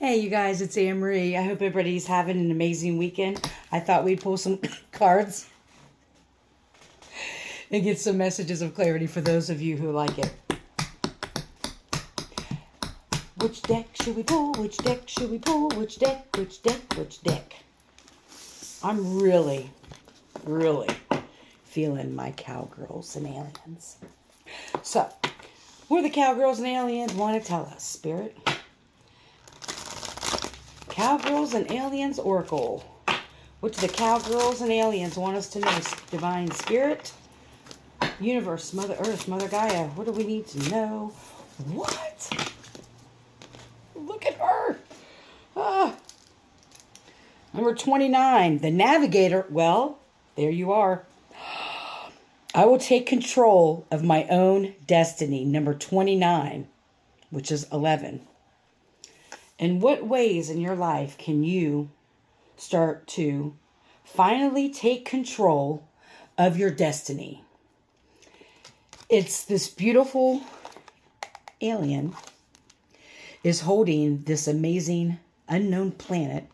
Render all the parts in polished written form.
Hey, you guys, it's Anne Marie. I hope everybody's having an amazing weekend. I thought we'd pull some cards and get some messages of clarity for those of you who like it. Which deck should we pull? Which deck should we pull? Which deck? Which deck? Which deck? I'm really feeling my cowgirls and aliens. So, what do the cowgirls and aliens want to tell us, Spirit? Cowgirls and Aliens Oracle. What do the cowgirls and aliens want us to know? Divine Spirit, Universe, Mother Earth, Mother Gaia. What do we need to know? What? Look at her. Number 29, the navigator. Well, there you are. I will take control of my own destiny. Number 29, which is 11. In what ways in your life can you start to finally take control of your destiny? It's this beautiful alien is holding this amazing unknown planet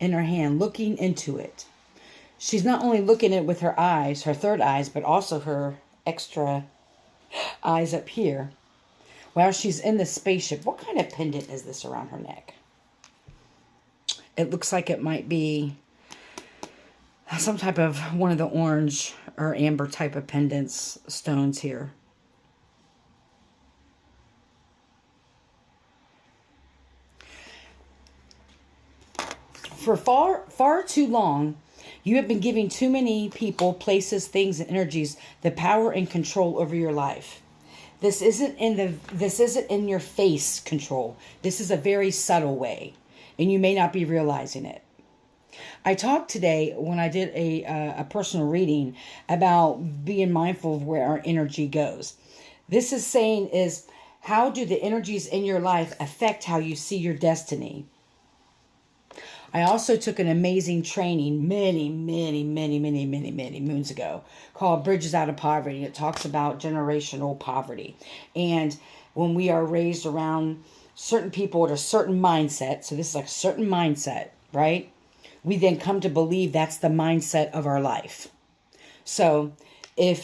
in her hand, looking into it. She's not only looking at it with her eyes, her third eyes, but also her extra eyes up here. While she's in the spaceship, what kind of pendant is this around her neck? It looks like it might be some type of one of the orange or amber type of pendants stones here. For far too long, you have been giving too many people, places, things, and energies the power and control over your life. This isn't in your face control. This is a very subtle way, and you may not be realizing it. I talked today when I did a personal reading about being mindful of where our energy goes. This is saying is, how do the energies in your life affect how you see your destiny? I also took an amazing training many moons ago called Bridges Out of Poverty. It talks about generational poverty. And when we are raised around certain people with a certain mindset, so this is like a certain mindset, right? We then come to believe that's the mindset of our life. So we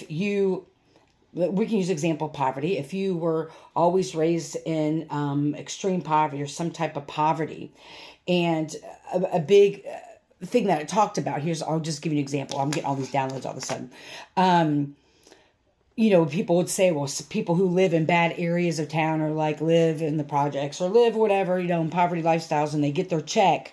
can use example poverty. If you were always raised in extreme poverty or some type of poverty, and a big thing that I talked about, I'll just give you an example. I'm getting all these downloads all of a sudden. People would say, well, people who live in bad areas of town or like live in the projects or live whatever, in poverty lifestyles, and they get their check,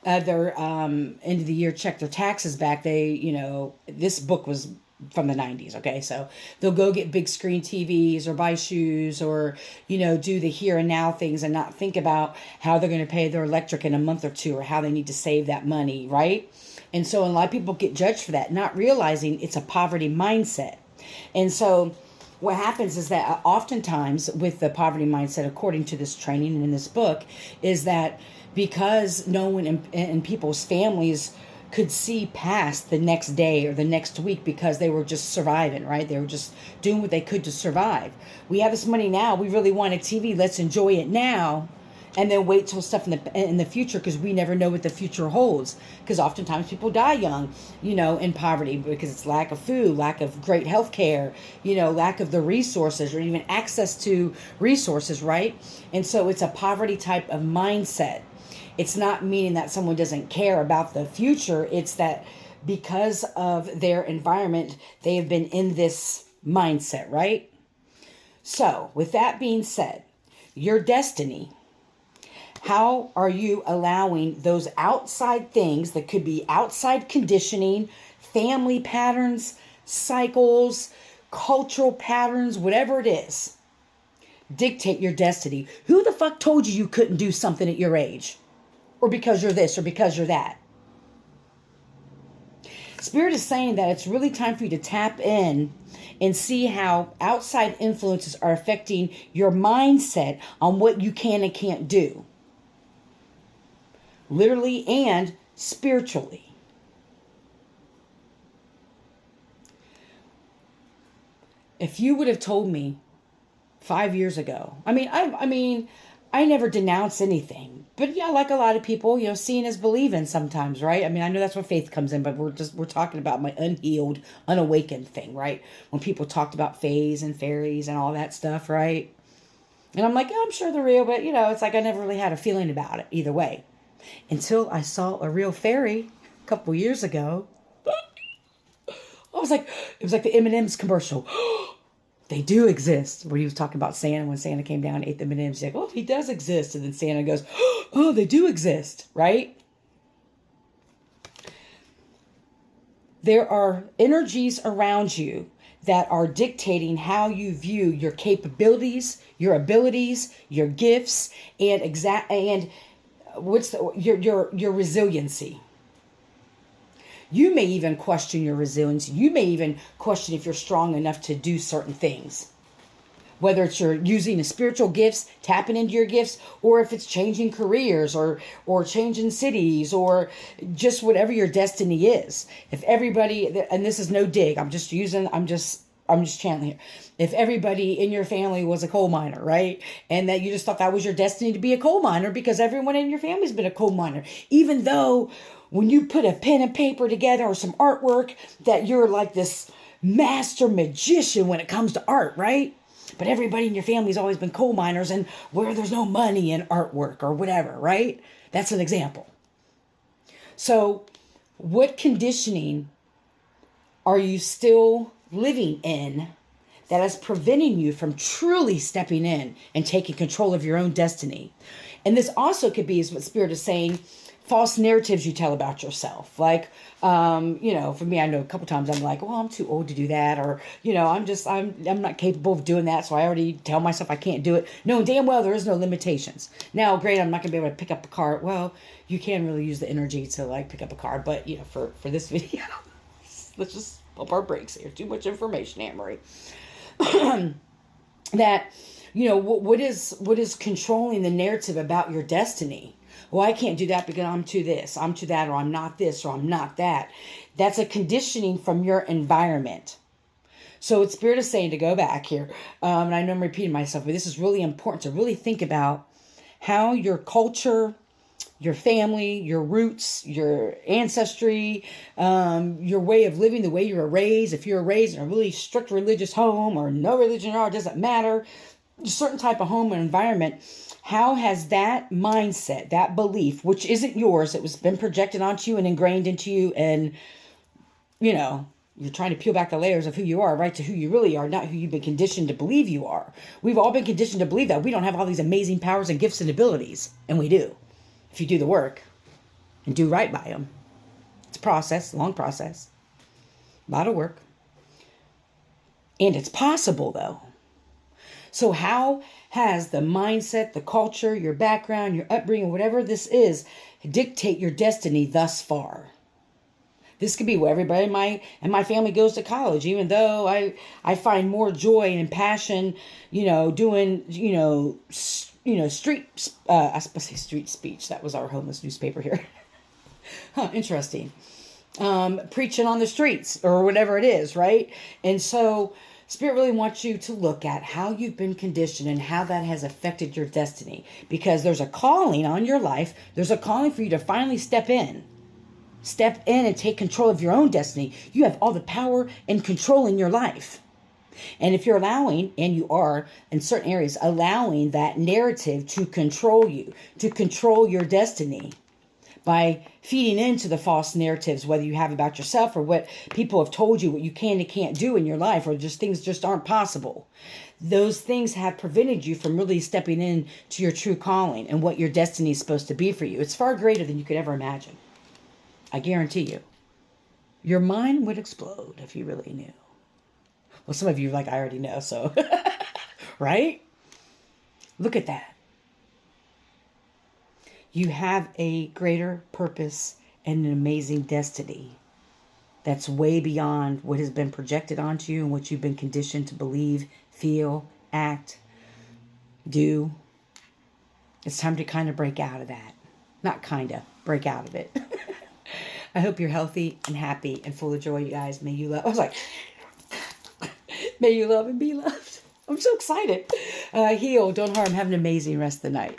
their end of the year check, their taxes back. This book was from the 90s. Okay. So they'll go get big screen TVs or buy shoes or, do the here and now things and not think about how they're going to pay their electric in a month or two or how they need to save that money. Right. And so a lot of people get judged for that, not realizing it's a poverty mindset. And so what happens is that oftentimes with the poverty mindset, according to this training and in this book, is that because no one in people's families could see past the next day or the next week because they were just surviving, right? They were just doing what they could to survive. We have this money now. We really want a TV. Let's enjoy it now and then wait till stuff in the future because we never know what the future holds. Because oftentimes people die young, in poverty because it's lack of food, lack of great health care, lack of the resources or even access to resources, right? And so it's a poverty type of mindset. It's not meaning that someone doesn't care about the future. It's that because of their environment, they have been in this mindset, right? So, with that being said, your destiny, how are you allowing those outside things that could be outside conditioning, family patterns, cycles, cultural patterns, whatever it is, dictate your destiny? Who the fuck told you couldn't do something at your age? Or because you're this, or because you're that. Spirit is saying that it's really time for you to tap in and see how outside influences are affecting your mindset on what you can and can't do. Literally and spiritually. If you would have told me 5 years ago, I never denounce anything. But yeah, like a lot of people, seeing is believing sometimes, right? I mean, I know that's where faith comes in, but we're talking about my unhealed, unawakened thing, right? When people talked about fays and fairies and all that stuff, right? And I'm like, yeah, I'm sure they're real, but it's like I never really had a feeling about it either way. Until I saw a real fairy a couple years ago. I was like, it was like the M&M's commercial. They do exist. Where he was talking about Santa, when Santa came down and ate the M&Ms. He's like, oh, he does exist. And then Santa goes, oh, they do exist, right? There are energies around you that are dictating how you view your capabilities, your abilities, your gifts, and your resiliency. You may even question your resilience. You may even question if you're strong enough to do certain things. Whether it's you're using the spiritual gifts, tapping into your gifts, or if it's changing careers or changing cities or just whatever your destiny is. If everybody, and this is no dig, I'm just channeling here. If everybody in your family was a coal miner, right? And that you just thought that was your destiny to be a coal miner because everyone in your family's been a coal miner. Even though when you put a pen and paper together or some artwork that you're like this master magician when it comes to art, right? But everybody in your family's always been coal miners and where there's no money in artwork or whatever, right? That's an example. So what conditioning are you still living in that is preventing you from truly stepping in and taking control of your own destiny? And this also could be, is what Spirit is saying, false narratives you tell about yourself. Like, for me, I know a couple times I'm like, well, I'm too old to do that. Or, I'm not capable of doing that. So I already tell myself I can't do it. Knowing damn well there is no limitations. Now, great, I'm not going to be able to pick up a car. Well, you can really use the energy to like pick up a car. But, for this video, let's just pump our brakes here. Too much information, Anne-Marie. That, what is controlling the narrative about your destiny? Well, I can't do that because I'm too this, I'm too that, or I'm not this, or I'm not that. That's a conditioning from your environment. So it's Spirit is saying to go back here, and I know I'm repeating myself, but this is really important to really think about how your culture, your family, your roots, your ancestry, your way of living, the way you were raised. If you were raised in a really strict religious home or no religion at all, it doesn't matter. A certain type of home and environment. How has that mindset, that belief, which isn't yours, it was been projected onto you and ingrained into you, and you're trying to peel back the layers of who you are, right, to who you really are, not who you've been conditioned to believe you are. We've all been conditioned to believe that we don't have all these amazing powers and gifts and abilities, and we do. If you do the work and do right by them. It's a process, long process, a lot of work. And it's possible, though. So how has the mindset, the culture, your background, your upbringing, whatever this is, dictate your destiny thus far? This could be where everybody in my family goes to college, even though I find more joy and passion, doing, street, I was supposed to say street speech. That was our homeless newspaper here. Interesting. Preaching on the streets or whatever it is, right? And so Spirit really wants you to look at how you've been conditioned and how that has affected your destiny. Because there's a calling on your life. There's a calling for you to finally step in. Step in and take control of your own destiny. You have all the power and control in your life. And if you're allowing, and you are in certain areas, allowing that narrative to control you, to control your destiny, by feeding into the false narratives, whether you have about yourself or what people have told you, what you can and can't do in your life, or just things just aren't possible. Those things have prevented you from really stepping in to your true calling and what your destiny is supposed to be for you. It's far greater than you could ever imagine. I guarantee you. Your mind would explode if you really knew. Well, some of you I already know, so. Right? Look at that. You have a greater purpose and an amazing destiny that's way beyond what has been projected onto you and what you've been conditioned to believe, feel, act, do. It's time to kind of break out of that. Not kind of, break out of it. I hope you're healthy and happy and full of joy, you guys. May you love. I was like, may you love and be loved. I'm so excited. Heal, don't harm. Have an amazing rest of the night.